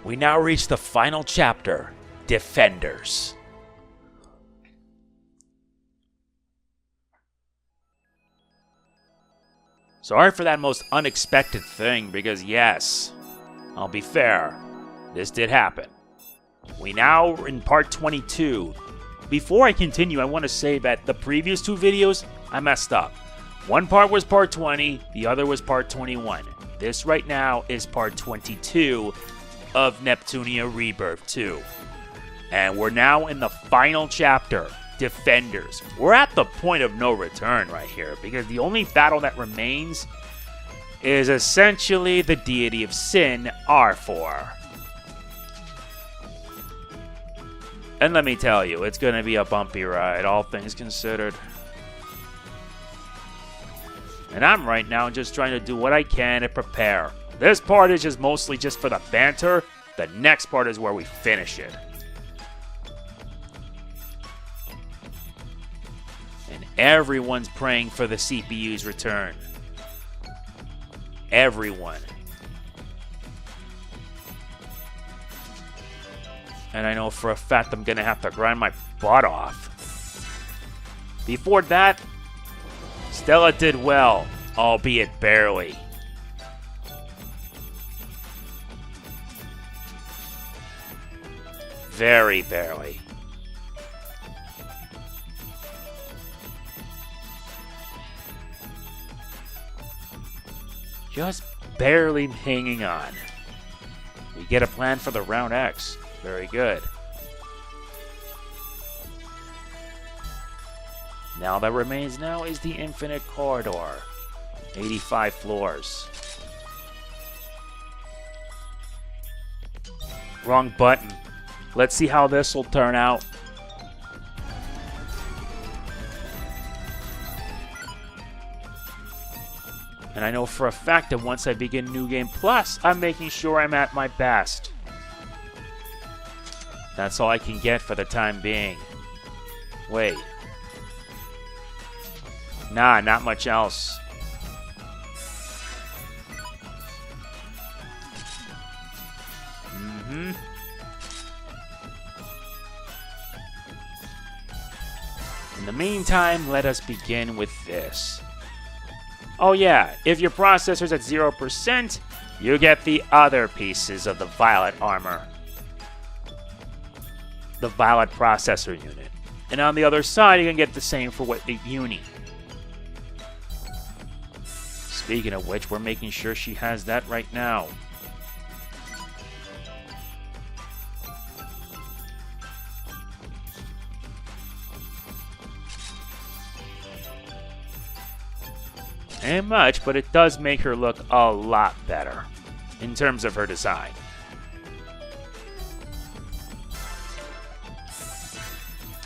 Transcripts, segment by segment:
We now reach the final chapter, Defenders. Sorry for that most unexpected thing, because yes, I'll be fair, this did happen. We now are in part 22. Before I continue, I want to say that the previous two videos, I messed up. One part was part 20, the other was part 21. This right now is part 22 of Neptunia Re Birth2. And we're now in the final chapter, Defenders. We're at the point of no return right here, because the only battle that remains is essentially the Deity of Sin, R4. And let me tell you, it's going to be a bumpy ride, all things considered. And I'm right now just trying to do what I can to prepare. This part is just mostly just for the banter. The next part is where we finish it. And everyone's praying for the CPU's return. Everyone. And I know for a fact I'm going to have to grind my butt off. Before that, Stella did well, albeit barely. Very barely. Just barely hanging on. We get a plan for the round X. Very good. Now that remains now is the infinite corridor. 85 floors. Wrong button. Let's see how this will turn out. And I know for a fact that once I begin New Game Plus, I'm making sure I'm at my best. That's all I can get for the time being. Wait. Nah, not much else. In the meantime, let us begin with this. Oh yeah, if your processor's at 0%, you get the other pieces of the Violet armor. The Violet processor unit. And on the other side, you can get the same for what the Uni. Speaking of which, we're making sure she has that right now. Ain't much, but it does make her look a lot better in terms of her design.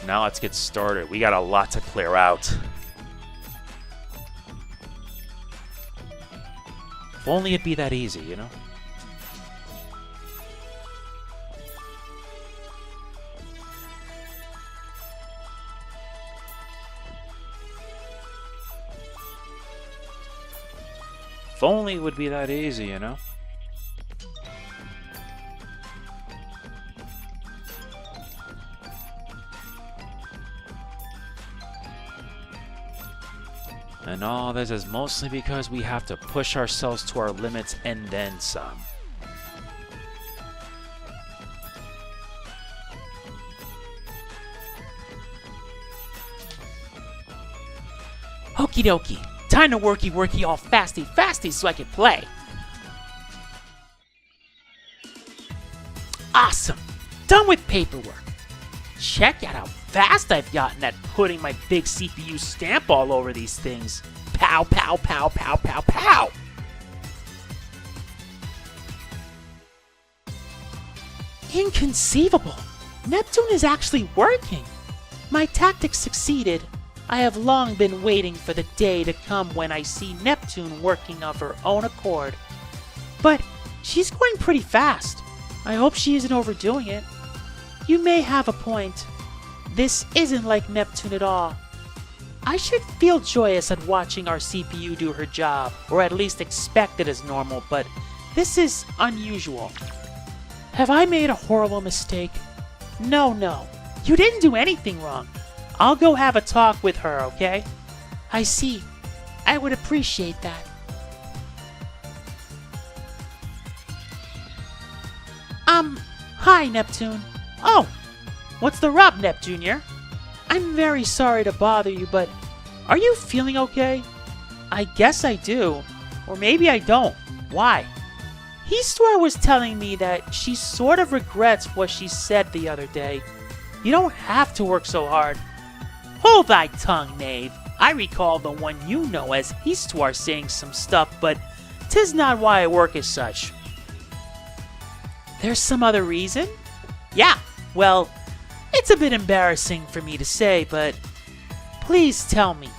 Now let's get started. We got a lot to clear out. If only it'd be that easy, you know? If only it would be that easy, you know? And all this is mostly because we have to push ourselves to our limits and then some. Okie dokie. Time to worky all fasty so I can play. Awesome. Done with paperwork. Check out how fast I've gotten at putting my big CPU stamp all over these things. Pow, pow, pow, pow, pow, pow. Inconceivable. Neptune is actually working. My tactics succeeded. I have long been waiting for the day to come when I see Neptune working of her own accord. But she's going pretty fast. I hope she isn't overdoing it. You may have a point. This isn't like Neptune at all. I should feel joyous at watching our CPU do her job, or at least expect it as normal, but this is unusual. Have I made a horrible mistake? No. You didn't do anything wrong. I'll go have a talk with her, okay? I see. I would appreciate that. Hi, Neptune. Oh, what's the rub, Neptunia? I'm very sorry to bother you, but are you feeling okay? I guess I do. Or maybe I don't. Why? Histoire was telling me that she sort of regrets what she said the other day. You don't have to work so hard. Hold thy tongue, knave. I recall the one you know as Histoire saying some stuff, but 'tis not why I work as such. There's some other reason? Yeah, well, it's a bit embarrassing for me to say, but please tell me.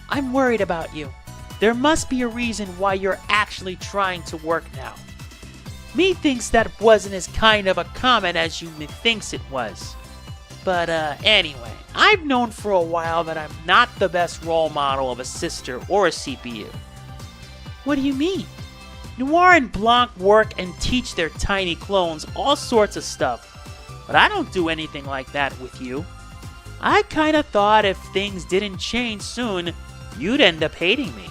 I'm worried about you. There must be a reason why you're actually trying to work now. Me thinks that wasn't as kind of a comment as you thinks it was. But anyway, I've known for a while that I'm not the best role model of a sister or a CPU. What do you mean? Noir and Blanc work and teach their tiny clones all sorts of stuff, but I don't do anything like that with you. I kinda thought if things didn't change soon, you'd end up hating me.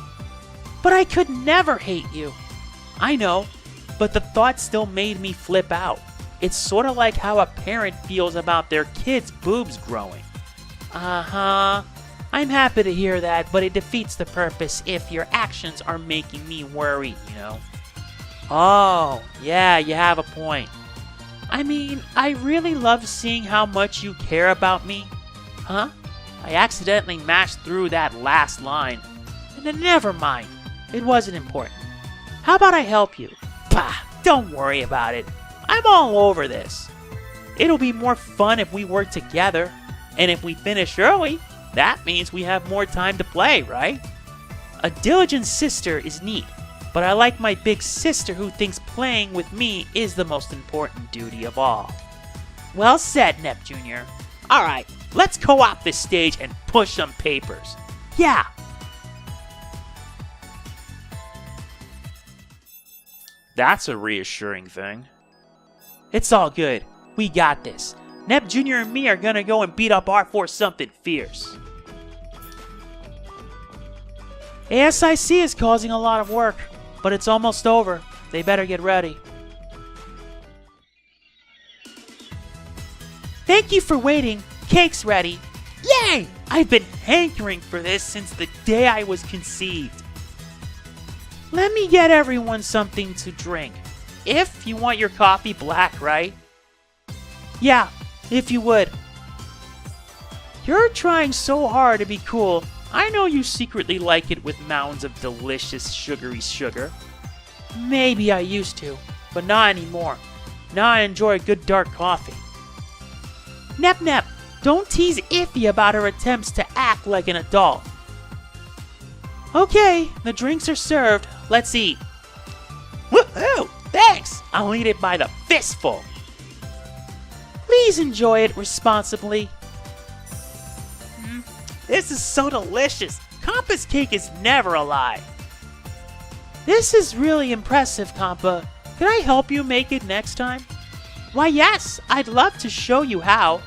But I could never hate you. I know, but the thought still made me flip out. It's sort of like how a parent feels about their kid's boobs growing. Uh-huh. I'm happy to hear that, but it defeats the purpose if your actions are making me worried, you know? Oh, yeah, you have a point. I mean, I really love seeing how much you care about me. Huh? I accidentally mashed through that last line. And then never mind. It wasn't important. How about I help you? Bah, don't worry about it. I'm all over this. It'll be more fun if we work together. And if we finish early, that means we have more time to play, right? A diligent sister is neat, but I like my big sister who thinks playing with me is the most important duty of all. Well said, Nep Jr. Alright, let's co-op this stage and push some papers. Yeah! That's a reassuring thing. It's all good. We got this. Nep Jr. and me are gonna go and beat up R4 something fierce. ASIC is causing a lot of work, but it's almost over. They better get ready. Thank you for waiting. Cake's ready. Yay! I've been hankering for this since the day I was conceived. Let me get everyone something to drink. If you want your coffee black, right? Yeah, if you would. You're trying so hard to be cool. I know you secretly like it with mounds of delicious sugary sugar. Maybe I used to, but not anymore. Now I enjoy a good dark coffee. Nep, don't tease Iffy about her attempts to act like an adult. Okay, the drinks are served. Let's eat. Woohoo! Thanks! I'll eat it by the fistful. Please enjoy it responsibly. This is so delicious. Compa's cake is never a lie. This is really impressive, Compa. Can I help you make it next time? Why, yes. I'd love to show you how.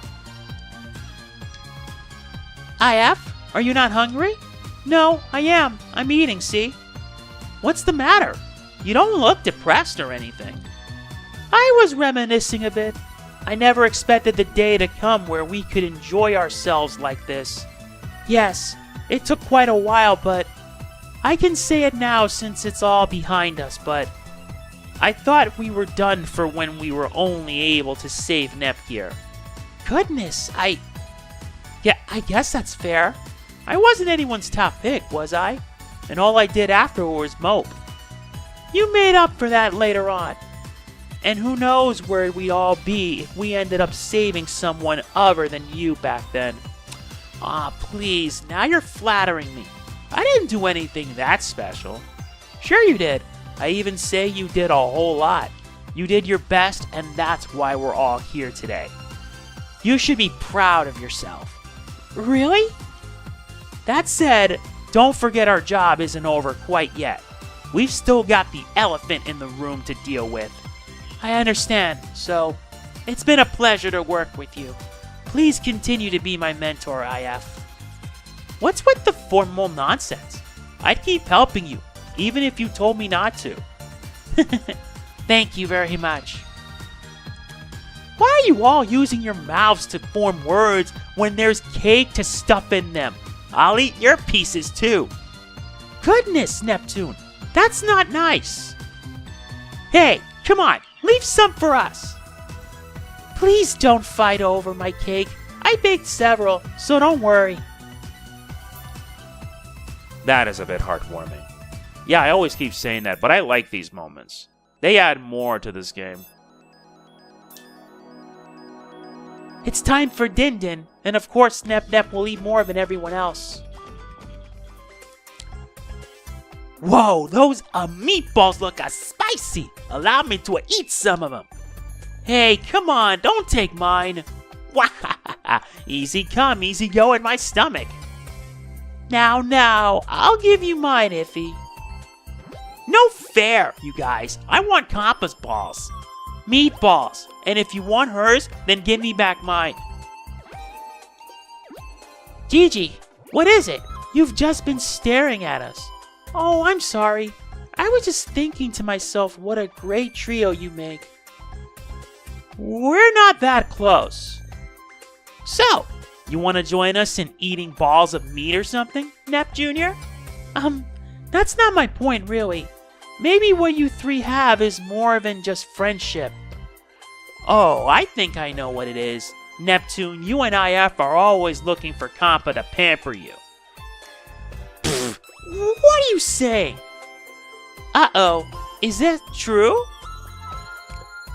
IF, are you not hungry? No, I am. I'm eating, see? What's the matter? You don't look depressed or anything. I was reminiscing a bit. I never expected the day to come where we could enjoy ourselves like this. Yes, it took quite a while, but I can say it now since it's all behind us, but I thought we were done for when we were only able to save Nep here. Goodness, Yeah, I guess that's fair. I wasn't anyone's top pick, was I? And all I did after was mope. You made up for that later on. And who knows where we'd all be if we ended up saving someone other than you back then. Please, now you're flattering me. I didn't do anything that special. Sure you did. I even say you did a whole lot. You did your best, and that's why we're all here today. You should be proud of yourself. Really? That said, don't forget our job isn't over quite yet. We've still got the elephant in the room to deal with. I understand, so it's been a pleasure to work with you. Please continue to be my mentor, IF. What's with the formal nonsense? I'd keep helping you, even if you told me not to. Thank you very much. Why are you all using your mouths to form words when there's cake to stuff in them? I'll eat your pieces too. Goodness, Neptune, that's not nice. Hey, come on, leave some for us. Please don't fight over my cake. I baked several, so don't worry. That is a bit heartwarming. Yeah, I always keep saying that, but I like these moments. They add more to this game. It's time for Din Din, and of course Nep Nep will eat more than everyone else. Whoa, those meatballs look spicy. Allow me to eat some of them. Hey, come on, don't take mine. Easy come, easy go in my stomach. Now, I'll give you mine, Iffy. No fair, you guys. I want Compass balls. Meatballs. And if you want hers, then give me back mine. Gigi, what is it? You've just been staring at us. Oh, I'm sorry. I was just thinking to myself what a great trio you make. We're not that close. So, you want to join us in eating balls of meat or something, Nep Jr.? That's not my point, really. Maybe what you three have is more than just friendship. Oh, I think I know what it is. Neptune, you and IF are always looking for Compa to pamper you. Pfft, what are you saying? Uh-oh, is that true?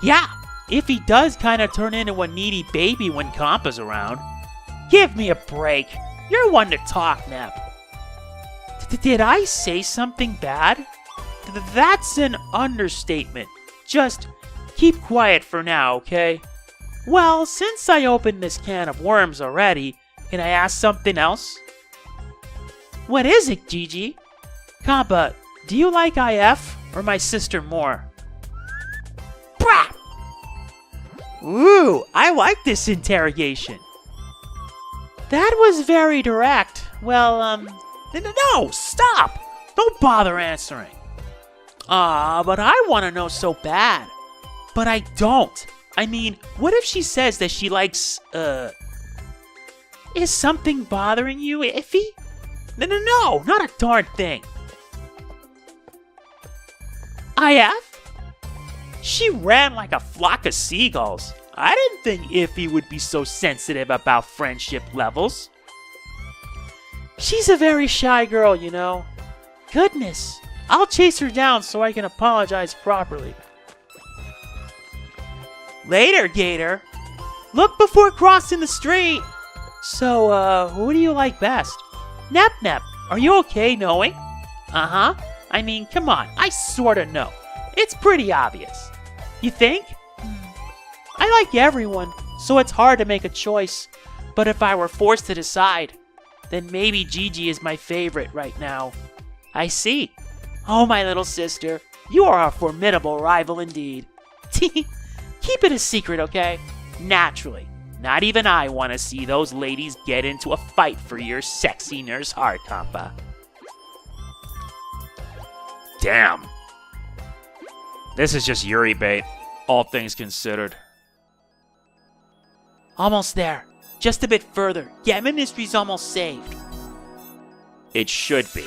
Yeah, if he does kind of turn into a needy baby when Compa's around. Give me a break. You're one to talk, Nep. Did I say something bad? That's an understatement. Just keep quiet for now, okay? Well, since I opened this can of worms already, can I ask something else? What is it, Gigi? Compa, do you like IF or my sister more? Brah! Ooh, I like this interrogation. That was very direct. Well, no, stop! Don't bother answering. But I want to know so bad. But I don't. I mean, what if she says that she likes, Is something bothering you, Iffy? No, not a darn thing. IF? She ran like a flock of seagulls. I didn't think Iffy would be so sensitive about friendship levels. She's a very shy girl, you know. Goodness, I'll chase her down so I can apologize properly. Later, Gator. Look before crossing the street. So, who do you like best? Nep Nep, are you okay knowing? Uh-huh. I mean, come on, I sorta know. It's pretty obvious. You think? I like everyone, so it's hard to make a choice. But if I were forced to decide, then maybe Gigi is my favorite right now. I see. Oh, my little sister, you are a formidable rival indeed. Keep it a secret, okay? Naturally, not even I want to see those ladies get into a fight for your sexy nurse heart, Compa. Damn. This is just Yuri bait, all things considered. Almost there. Just a bit further. Gamindustry's almost saved. It should be.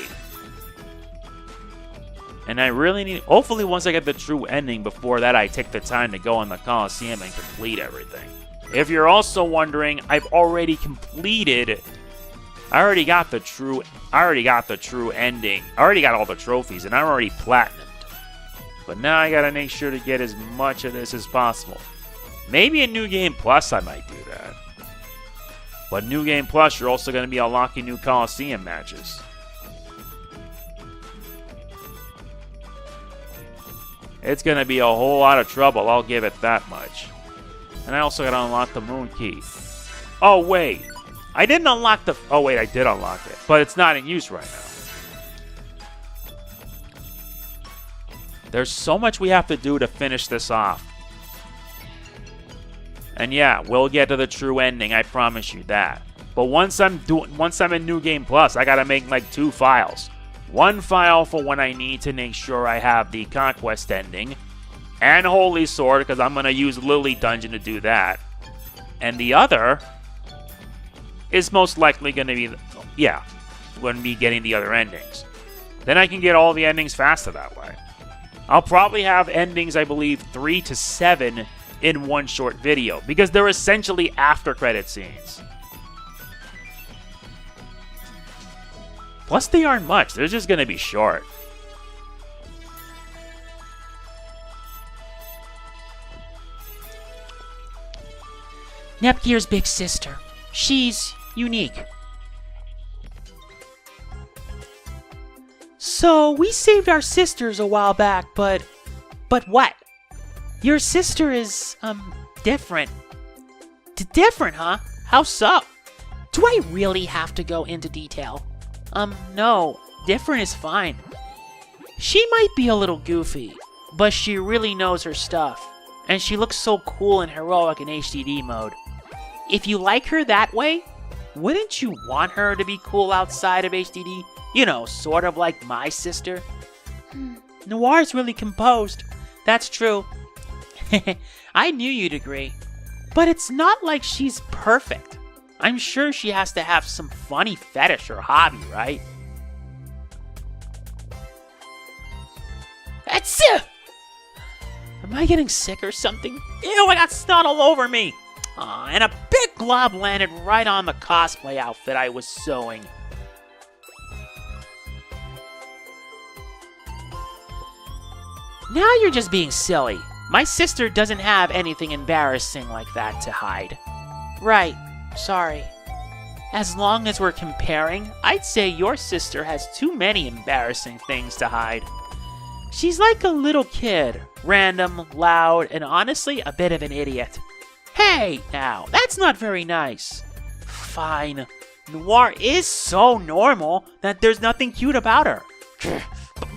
And I really need... Hopefully once I get the true ending, before that I take the time to go in the Coliseum and complete everything. If you're also wondering, I've already completed... I already got the true ending. I already got all the trophies, and I'm already platinumed. But now I gotta make sure to get as much of this as possible. Maybe in New Game Plus I might do that. But New Game Plus, you're also going to be unlocking new Coliseum matches. It's going to be a whole lot of trouble, I'll give it that much. And I also got to unlock the Moon Key. Oh, wait. I didn't unlock the... Oh, wait, I did unlock it. But it's not in use right now. There's so much we have to do to finish this off. And yeah, we'll get to the true ending, I promise you that. But once I'm in New Game Plus, I gotta make like 2 files. One file for when I need to make sure I have the Conquest ending, and Holy Sword, because I'm gonna use Lily Dungeon to do that. And the other is most likely gonna be, gonna be getting the other endings. Then I can get all the endings faster that way. I'll probably have endings, I believe, 3 to 7 in one short video, because they're essentially after credit scenes. Plus, they aren't much. They're just going to be short. Nepgear's big sister. She's unique. So, we saved our sisters a while back, but what? Your sister is, different. Different, huh? How so? Do I really have to go into detail? No. Different is fine. She might be a little goofy, but she really knows her stuff. And she looks so cool and heroic in HDD mode. If you like her that way, wouldn't you want her to be cool outside of HDD? You know, sort of like my sister. Noir's really composed. That's true. I knew you'd agree. But it's not like she's perfect. I'm sure she has to have some funny fetish or hobby, right? Achoo! Am I getting sick or something? Ew, I got snot all over me! Aw, and a big glob landed right on the cosplay outfit I was sewing. Now you're just being silly. My sister doesn't have anything embarrassing like that to hide. Right. Sorry. As long as we're comparing, I'd say your sister has too many embarrassing things to hide. She's like a little kid, random, loud, and honestly a bit of an idiot. Hey, now, that's not very nice. Fine. Noir is so normal that there's nothing cute about her.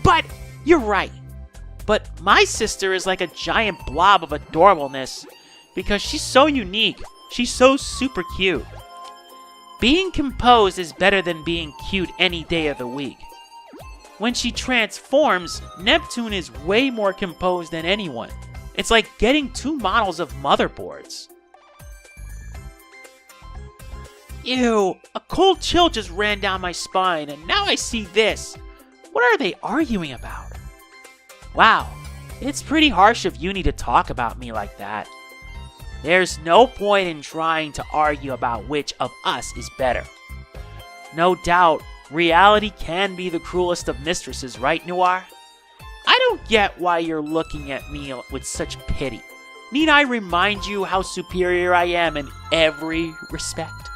But, you're right. But my sister is like a giant blob of adorableness because she's so unique. She's so super cute. Being composed is better than being cute any day of the week. When she transforms, Neptune is way more composed than anyone. It's like getting 2 models of motherboards. Ew, a cold chill just ran down my spine, and now I see this. What are they arguing about? Wow, it's pretty harsh of Uni to talk about me like that. There's no point in trying to argue about which of us is better. No doubt, reality can be the cruelest of mistresses, right, Noir? I don't get why you're looking at me with such pity. Need I remind you how superior I am in every respect?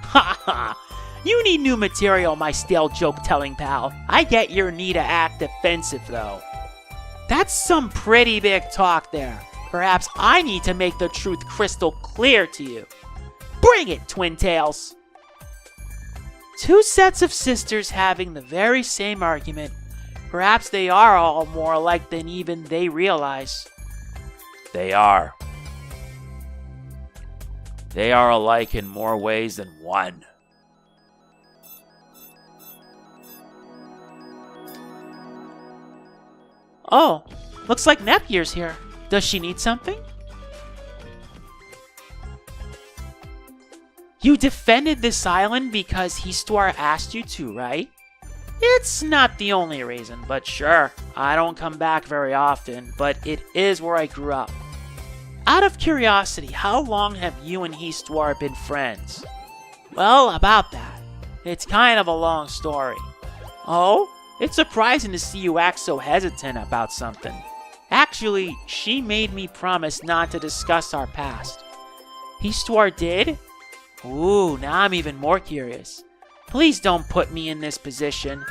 Ha ha! You need new material, my stale joke-telling pal. I get your need to act defensive, though. That's some pretty big talk there. Perhaps I need to make the truth crystal clear to you. Bring it, Twin Tails! 2 sets of sisters having the very same argument. Perhaps they are all more alike than even they realize. They are. They are alike in more ways than one. Oh, looks like Nepgear's here. Does she need something? You defended this island because Histoire asked you to, right? It's not the only reason, but sure. I don't come back very often, but it is where I grew up. Out of curiosity, how long have you and Histoire been friends? Well, about that. It's kind of a long story. Oh? It's surprising to see you act so hesitant about something. Actually, she made me promise not to discuss our past. Histoire did? Ooh, now I'm even more curious. Please don't put me in this position.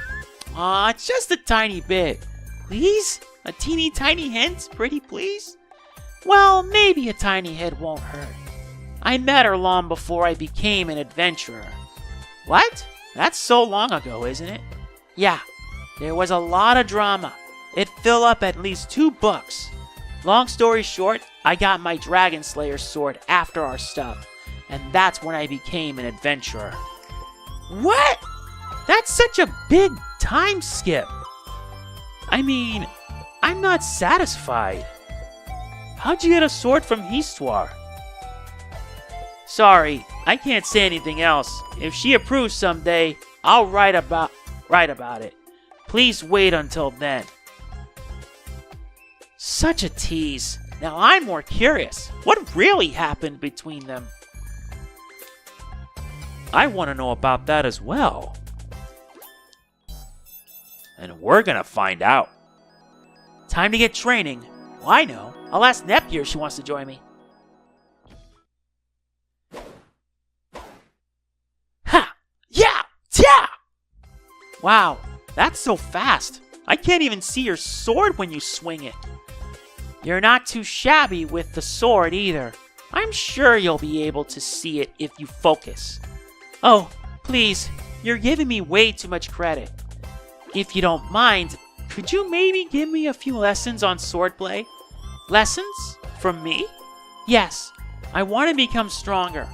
Aw, just a tiny bit. Please? A teeny tiny hint, pretty please? Well, maybe a tiny hint won't hurt. I met her long before I became an adventurer. What? That's so long ago, isn't it? Yeah, there was a lot of drama. It filled up at least 2 books. Long story short, I got my Dragon Slayer sword after our stuff, and that's when I became an adventurer. What? That's such a big time skip. I mean, I'm not satisfied. How'd you get a sword from Histoire? Sorry, I can't say anything else. If she approves someday, I'll write about it. Please wait until then. Such a tease. Now I'm more curious. What really happened between them? I want to know about that as well. And we're gonna find out. Time to get training. Well, I know. I'll ask Neptunia if she wants to join me. Ha! Yeah! Yeah! Wow, that's so fast. I can't even see your sword when you swing it. You're not too shabby with the sword either. I'm sure you'll be able to see it if you focus. Oh, please, you're giving me way too much credit. If you don't mind, could you maybe give me a few lessons on swordplay? Lessons? From me? Yes, I want to become stronger.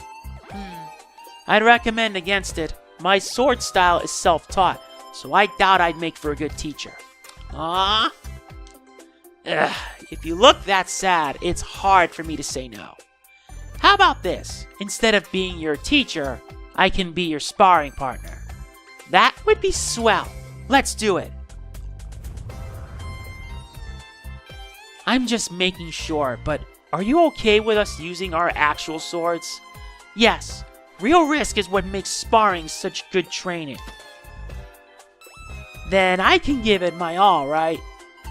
I'd recommend against it. My sword style is self-taught, so I doubt I'd make for a good teacher. If you look that sad, it's hard for me to say no. How about this? Instead of being your teacher, I can be your sparring partner. That would be swell. Let's do it. I'm just making sure, but are you okay with us using our actual swords? Yes, real risk is what makes sparring such good training. Then I can give it my all, right?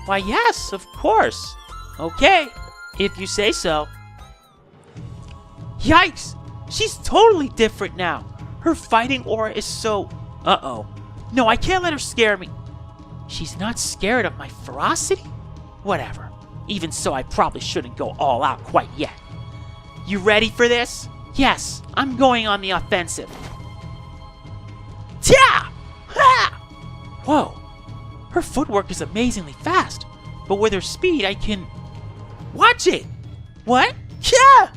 Why, yes, of course. Okay, if you say so. Yikes! She's totally different now. Her fighting aura is so... Uh-oh. No, I can't let her scare me. She's not scared of my ferocity? Whatever. Even so, I probably shouldn't go all out quite yet. You ready for this? Yes, I'm going on the offensive. Tia! Ha! Whoa. Her footwork is amazingly fast, but with her speed, I can... Watch it! What? Yeah!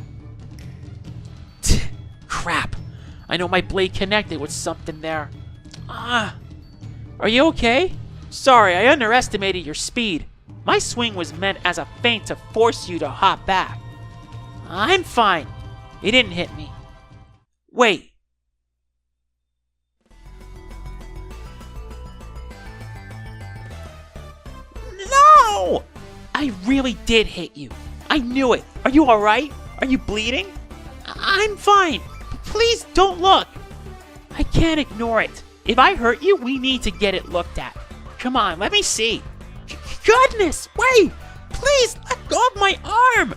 Crap. I know my blade connected with something there. Are you okay? Sorry, I underestimated your speed. My swing was meant as a feint to force you to hop back. I'm fine. It didn't hit me. Wait. No! I really did hit you. I knew it. Are you alright? Are you bleeding? I'm fine. Please don't look. I can't ignore it. If I hurt you, we need to get it looked at. Come on, let me see. Goodness, wait! Please, let go of my arm!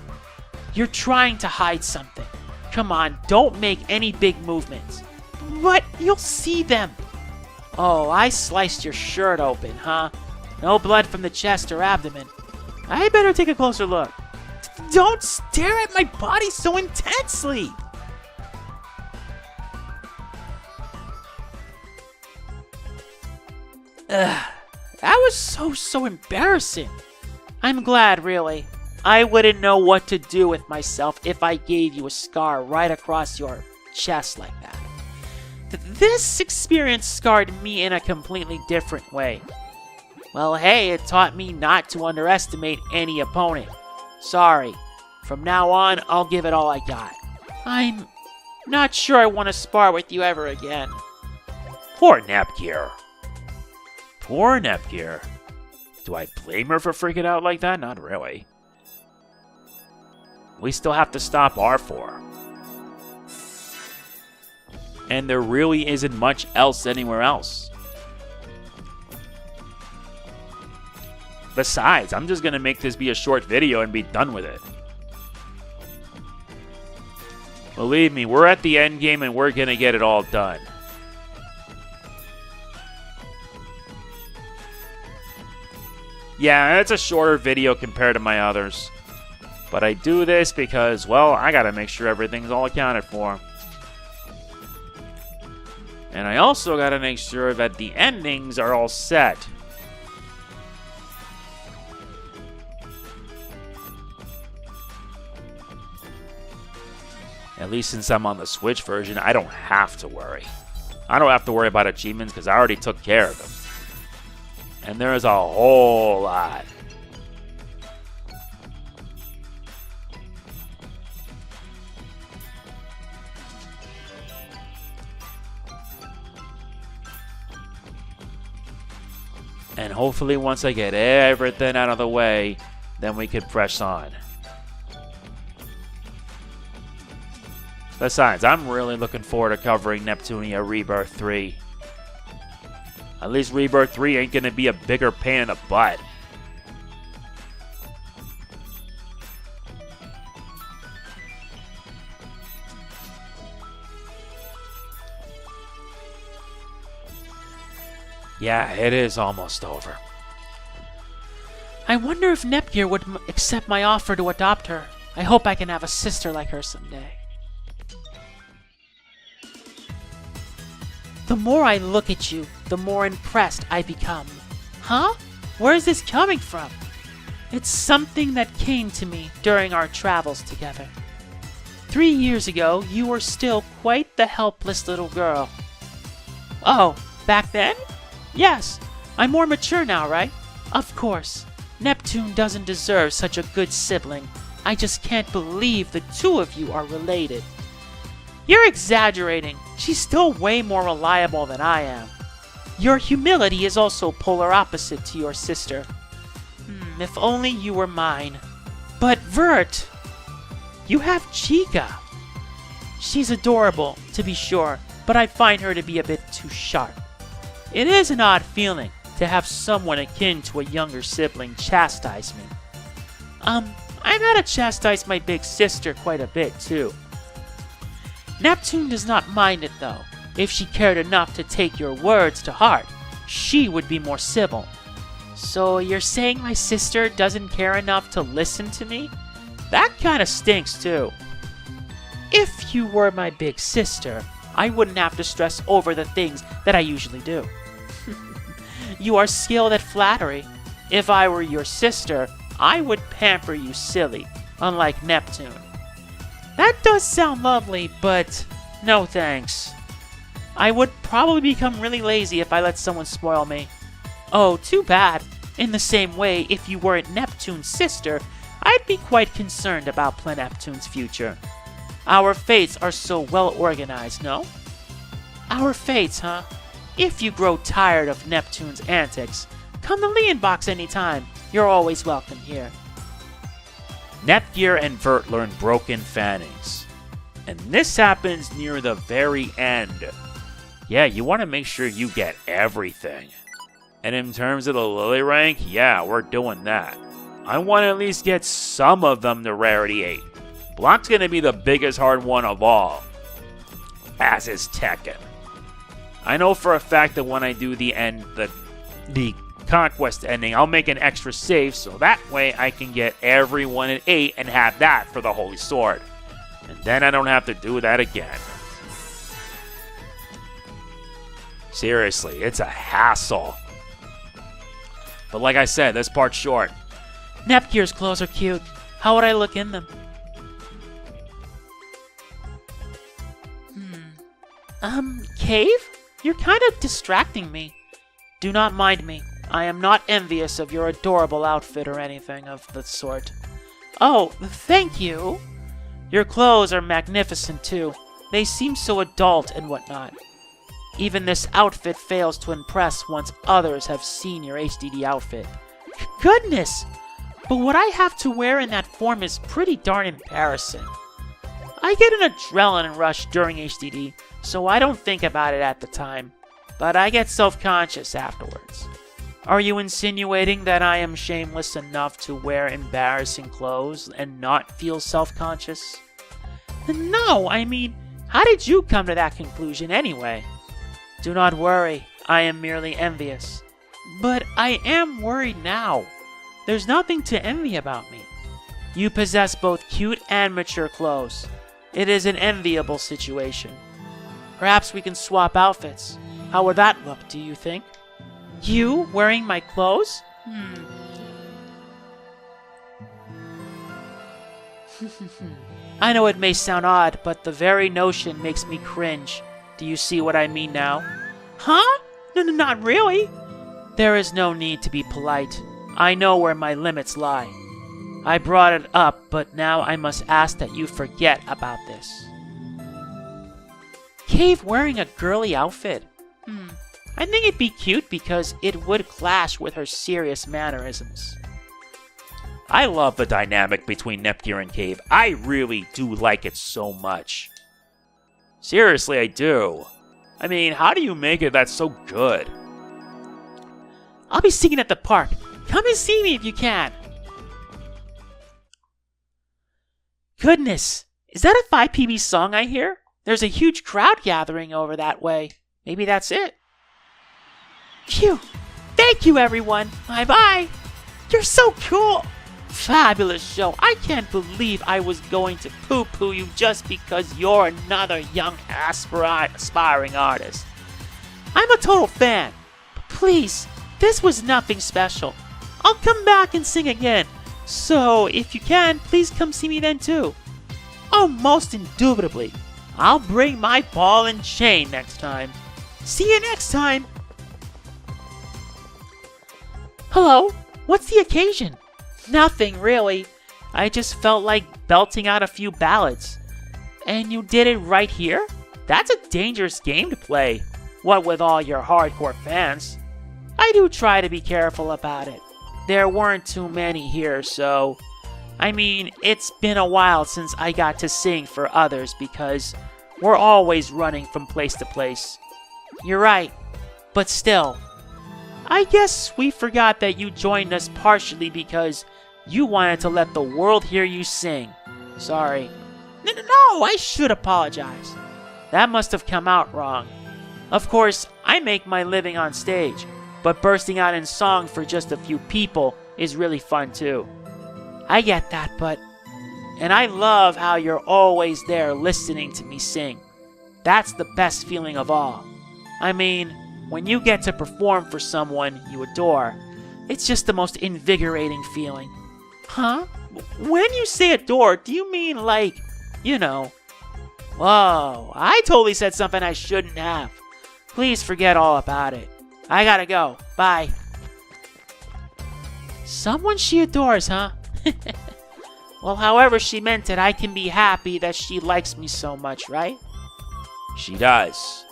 You're trying to hide something. Come on, don't make any big movements. But you'll see them. Oh, I sliced your shirt open, huh? No blood from the chest or abdomen. I better take a closer look. Don't stare at my body so intensely! That was so embarrassing. I'm glad, really. I wouldn't know what to do with myself if I gave you a scar right across your chest like that. This experience scarred me in a completely different way. Well, hey, it taught me not to underestimate any opponent. Sorry. From now on, I'll give it all I got. I'm not sure I want to spar with you ever again. Poor Neptunia. Poor Neptunia. Do I blame her for freaking out like that? Not really. We still have to stop R4. And there really isn't much else anywhere else. Besides, I'm just going to make this be a short video and be done with it. Believe me, we're at the end game and we're going to get it all done. Yeah, it's a shorter video compared to my others. But I do this because, well, I gotta make sure everything's all accounted for. And I also gotta make sure that the endings are all set. At least since I'm on the Switch version, I don't have to worry. I don't have to worry about achievements because I already took care of them. And there is a whole lot. And hopefully once I get everything out of the way, then we can press on. Besides, I'm really looking forward to covering Neptunia Rebirth 3. At least Rebirth 3 ain't gonna be a bigger pain in the butt. Yeah, it is almost over. I wonder if Nepgear would accept my offer to adopt her. I hope I can have a sister like her someday. The more I look at you, the more impressed I become. Huh? Where is this coming from? It's something that came to me during our travels together. 3 years ago, you were still quite the helpless little girl. Oh, back then? Yes, I'm more mature now, right? Of course. Neptune doesn't deserve such a good sibling. I just can't believe the two of you are related. You're exaggerating. She's still way more reliable than I am. Your humility is also polar opposite to your sister. If only you were mine. But Vert, you have Chica. She's adorable, to be sure, but I find her to be a bit too sharp. It is an odd feeling to have someone akin to a younger sibling chastise me. I've had to chastise my big sister quite a bit, too. Neptune does not mind it, though. If she cared enough to take your words to heart, she would be more civil. So you're saying my sister doesn't care enough to listen to me? That kind of stinks, too. If you were my big sister, I wouldn't have to stress over the things that I usually do. You are skilled at flattery. If I were your sister, I would pamper you silly, unlike Neptune. That does sound lovely, but no thanks. I would probably become really lazy if I let someone spoil me. Oh, too bad. In the same way, if you weren't Neptune's sister, I'd be quite concerned about Pleneptune's future. Our fates are so well organized, no? Our fates, huh? If you grow tired of Neptune's antics, come to Leon Box anytime. You're always welcome here. Nepgear and Vert learn Broken Fannings. And this happens near the very end. Yeah, you want to make sure you get everything. And in terms of the Lily rank, yeah, we're doing that. I want to at least get some of them to Rarity 8. Block's going to be the biggest hard one of all. As is Tekken. I know for a fact that when I do the Conquest ending, I'll make an extra save so that way I can get everyone at 8 and have that for the Holy Sword. And then I don't have to do that again. Seriously, it's a hassle. But like I said, this part's short. Nepgear's clothes are cute. How would I look in them? Cave? You're kind of distracting me. Do not mind me. I am not envious of your adorable outfit or anything of the sort. Oh, thank you. Your clothes are magnificent, too. They seem so adult and whatnot. Even this outfit fails to impress once others have seen your HDD outfit. Goodness! But what I have to wear in that form is pretty darn embarrassing. I get an adrenaline rush during HDD, so I don't think about it at the time. But I get self-conscious afterwards. Are you insinuating that I am shameless enough to wear embarrassing clothes and not feel self-conscious? No, I mean, how did you come to that conclusion anyway? Do not worry, I am merely envious. But I am worried now. There's nothing to envy about me. You possess both cute and mature clothes. It is an enviable situation. Perhaps we can swap outfits. How would that look, do you think? You wearing my clothes? I know it may sound odd, but the very notion makes me cringe. Do you see what I mean now? Huh? No, not really. There is no need to be polite. I know where my limits lie. I brought it up, but now I must ask that you forget about this. Cave wearing a girly outfit? I think it'd be cute because it would clash with her serious mannerisms. I love the dynamic between Nepgear and Cave. I really do like it so much. Seriously, I do. I mean, how do you make it that's so good? I'll be singing at the park. Come and see me if you can. Goodness, is that a 5PB song I hear? There's a huge crowd gathering over that way. Maybe that's it. Phew! Thank you, everyone. Bye-bye. You're so cool. Fabulous show. I can't believe I was going to poo-poo you just because you're another young aspiring artist. I'm a total fan. But please, this was nothing special. I'll come back and sing again. So, if you can, please come see me then too. Oh, most indubitably. I'll bring my ball and chain next time. See you next time. Hello? What's the occasion? Nothing, really. I just felt like belting out a few ballads. And you did it right here? That's a dangerous game to play. What with all your hardcore fans. I do try to be careful about it. There weren't too many here, so... I mean, it's been a while since I got to sing for others because we're always running from place to place. You're right, but still. I guess we forgot that you joined us partially because you wanted to let the world hear you sing. Sorry. No, I should apologize. That must have come out wrong. Of course, I make my living on stage, but bursting out in song for just a few people is really fun too. I get that, but... And I love how you're always there listening to me sing. That's the best feeling of all. I mean, when you get to perform for someone you adore, it's just the most invigorating feeling. Huh? When you say adore, do you mean like, you know... Whoa, I totally said something I shouldn't have. Please forget all about it. I gotta go. Bye. Someone she adores, huh? Well, however she meant it, I can be happy that she likes me so much, right? She does.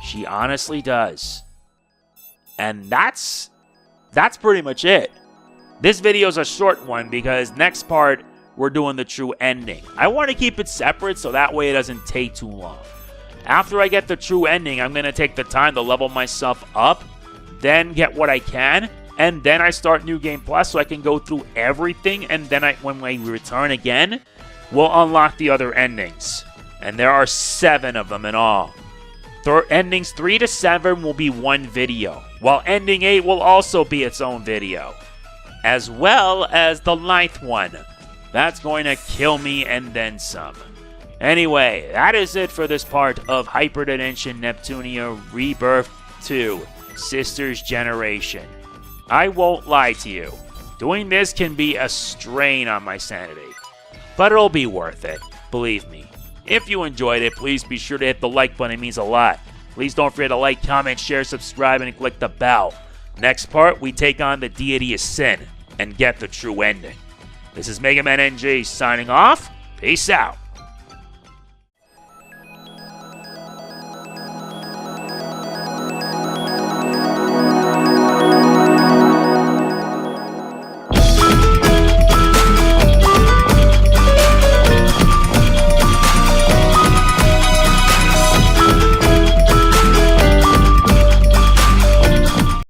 She honestly does. And that's pretty much it. This video's a short one because next part, we're doing the true ending. I want to keep it separate so that way it doesn't take too long. After I get the true ending, I'm going to take the time to level myself up, then get what I can, and then I start New Game Plus so I can go through everything, and then when we return again, we'll unlock the other endings. And there are 7 of them in all. Endings 3 to 7 will be one video, while Ending 8 will also be its own video, as well as the 9th one. That's going to kill me and then some. Anyway, that is it for this part of Hyperdimension Neptunia Rebirth 2, Sister's Generation. I won't lie to you. Doing this can be a strain on my sanity. But it'll be worth it, believe me. If you enjoyed it, please be sure to hit the like button, it means a lot. Please don't forget to like, comment, share, subscribe, and click the bell. Next part, we take on the Deity of Sin and get the true ending. This is MegamanNG signing off. Peace out.